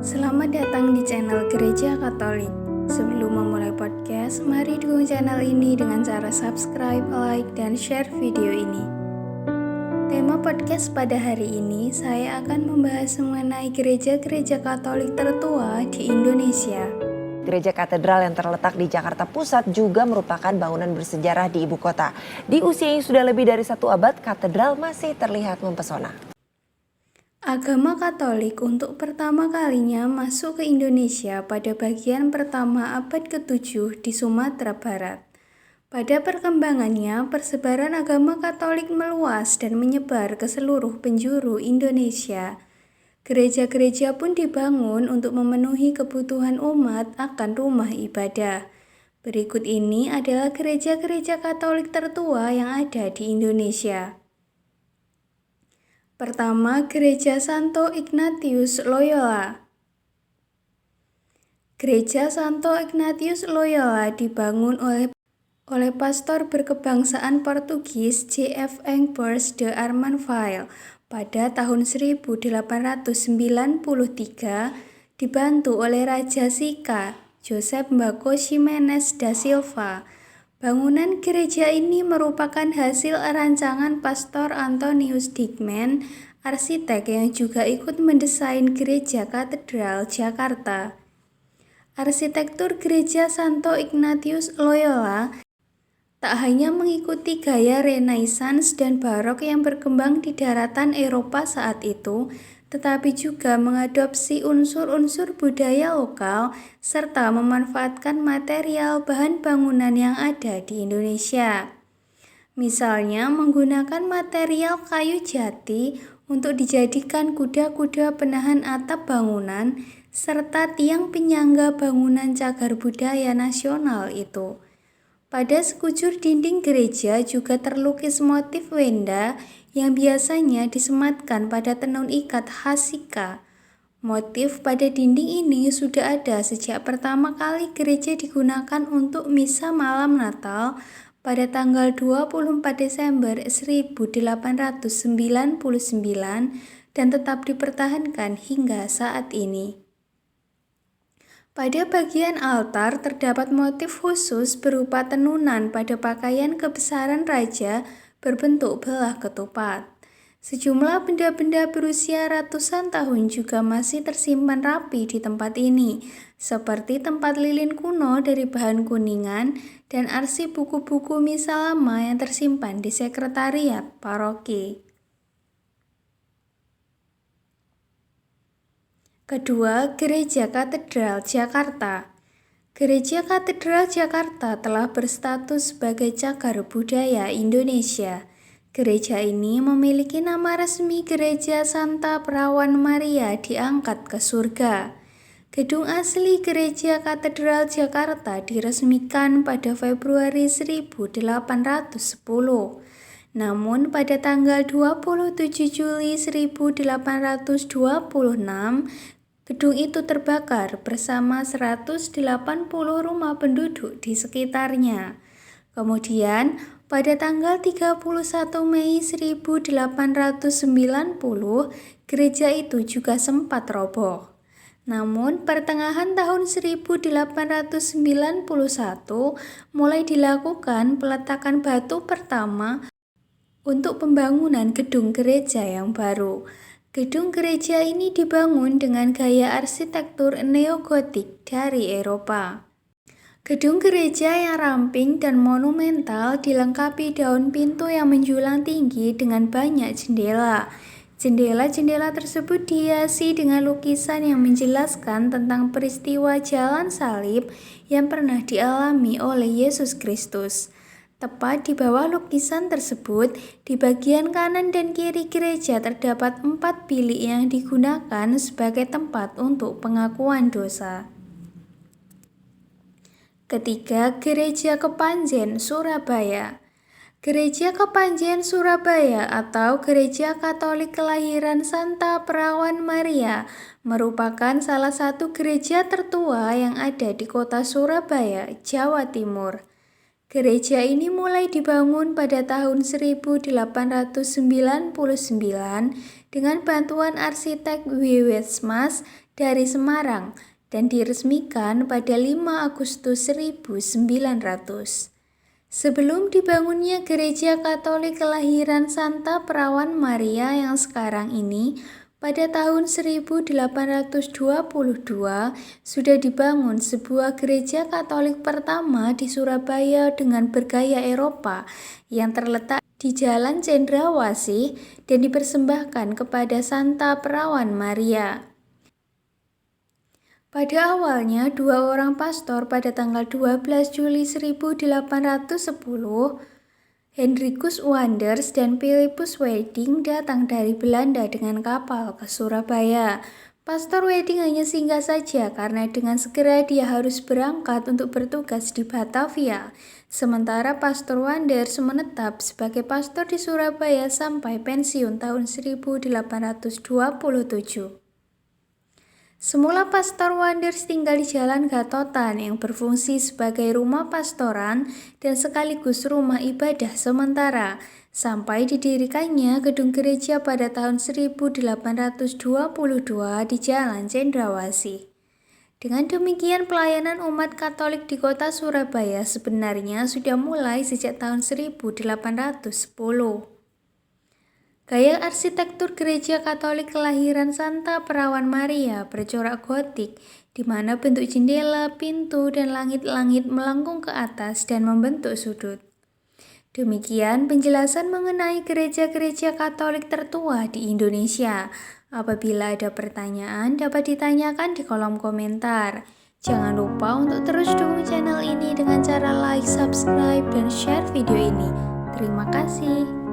Selamat datang di channel Gereja Katolik. Sebelum memulai podcast, mari dukung channel ini dengan cara subscribe, like, dan share video ini. Tema podcast pada hari ini, saya akan membahas mengenai gereja-gereja Katolik tertua di Indonesia. Gereja Katedral yang terletak di Jakarta Pusat juga merupakan bangunan bersejarah di ibu kota. Di usia yang sudah lebih dari 1 abad, katedral masih terlihat mempesona. Agama Katolik untuk pertama kalinya masuk ke Indonesia pada bagian pertama abad ke-7 di Sumatera Barat. Pada perkembangannya, persebaran agama Katolik meluas dan menyebar ke seluruh penjuru Indonesia. Gereja-gereja pun dibangun untuk memenuhi kebutuhan umat akan rumah ibadah. Berikut ini adalah gereja-gereja Katolik tertua yang ada di Indonesia. Pertama, Gereja Santo Ignatius Loyola. Gereja Santo Ignatius Loyola dibangun oleh pastor berkebangsaan Portugis J.F. Engels de Armanville pada tahun 1893, dibantu oleh Raja Sika, Josep Mbako Ximenes da Silva. Bangunan gereja ini merupakan hasil rancangan Pastor Antonius Dikmen, arsitek yang juga ikut mendesain Gereja Katedral Jakarta. Arsitektur Gereja Santo Ignatius Loyola tak hanya mengikuti gaya Renaissance dan Barok yang berkembang di daratan Eropa saat itu, tetapi juga mengadopsi unsur-unsur budaya lokal serta memanfaatkan material bahan bangunan yang ada di Indonesia. Misalnya menggunakan material kayu jati untuk dijadikan kuda-kuda penahan atap bangunan serta tiang penyangga bangunan cagar budaya nasional itu. Pada sekujur dinding gereja juga terlukis motif wenda yang biasanya disematkan pada tenun ikat khas Sika. Motif pada dinding ini sudah ada sejak pertama kali gereja digunakan untuk misa malam Natal pada tanggal 24 Desember 1899 dan tetap dipertahankan hingga saat ini. Pada bagian altar terdapat motif khusus berupa tenunan pada pakaian kebesaran raja berbentuk belah ketupat. Sejumlah benda-benda berusia ratusan tahun juga masih tersimpan rapi di tempat ini, seperti tempat lilin kuno dari bahan kuningan dan arsip buku-buku misa lama yang tersimpan di sekretariat paroki. Kedua, Gereja Katedral Jakarta. Gereja Katedral Jakarta telah berstatus sebagai cagar budaya Indonesia. Gereja ini memiliki nama resmi Gereja Santa Perawan Maria diangkat ke surga. Gedung asli Gereja Katedral Jakarta diresmikan pada Februari 1810. Namun pada tanggal 27 Juli 1826, gedung itu terbakar bersama 180 rumah penduduk di sekitarnya. Kemudian, pada tanggal 31 Mei 1890, gereja itu juga sempat roboh. Namun, pertengahan tahun 1891 mulai dilakukan peletakan batu pertama untuk pembangunan gedung gereja yang baru. Gedung gereja ini dibangun dengan gaya arsitektur neogotik dari Eropa. Gedung gereja yang ramping dan monumental dilengkapi daun pintu yang menjulang tinggi dengan banyak jendela. Jendela-jendela tersebut dihiasi dengan lukisan yang menjelaskan tentang peristiwa jalan salib yang pernah dialami oleh Yesus Kristus. Tepat di bawah lukisan tersebut, di bagian kanan dan kiri gereja terdapat 4 bilik yang digunakan sebagai tempat untuk pengakuan dosa. Ketiga, Gereja Kepanjen Surabaya. Gereja Kepanjen Surabaya atau Gereja Katolik Kelahiran Santa Perawan Maria merupakan salah satu gereja tertua yang ada di kota Surabaya, Jawa Timur. Gereja ini mulai dibangun pada tahun 1899 dengan bantuan arsitek Wiwetsmas dari Semarang dan diresmikan pada 5 Agustus 1900. Sebelum dibangunnya Gereja Katolik Kelahiran Santa Perawan Maria yang sekarang ini, pada tahun 1822 sudah dibangun sebuah gereja Katolik pertama di Surabaya dengan bergaya Eropa yang terletak di Jalan Cendrawasih dan dipersembahkan kepada Santa Perawan Maria. Pada awalnya, 2 orang pastor pada tanggal 12 Juli 1810, Hendrikus Wanders dan Philippus Wedding datang dari Belanda dengan kapal ke Surabaya. Pastor Wedding hanya singgah saja karena dengan segera dia harus berangkat untuk bertugas di Batavia. Sementara Pastor Wanders menetap sebagai pastor di Surabaya sampai pensiun tahun 1827. Semula Pastor Wanders tinggal di Jalan Gatotan yang berfungsi sebagai rumah pastoran dan sekaligus rumah ibadah sementara, sampai didirikannya gedung gereja pada tahun 1822 di Jalan Cendrawasih. Dengan demikian pelayanan umat Katolik di kota Surabaya sebenarnya sudah mulai sejak tahun 1810. Gaya arsitektur Gereja Katolik Kelahiran Santa Perawan Maria bercorak gotik, di mana bentuk jendela, pintu, dan langit-langit melengkung ke atas dan membentuk sudut. Demikian penjelasan mengenai gereja-gereja Katolik tertua di Indonesia. Apabila ada pertanyaan, dapat ditanyakan di kolom komentar. Jangan lupa untuk terus dukung channel ini dengan cara like, subscribe, dan share video ini. Terima kasih.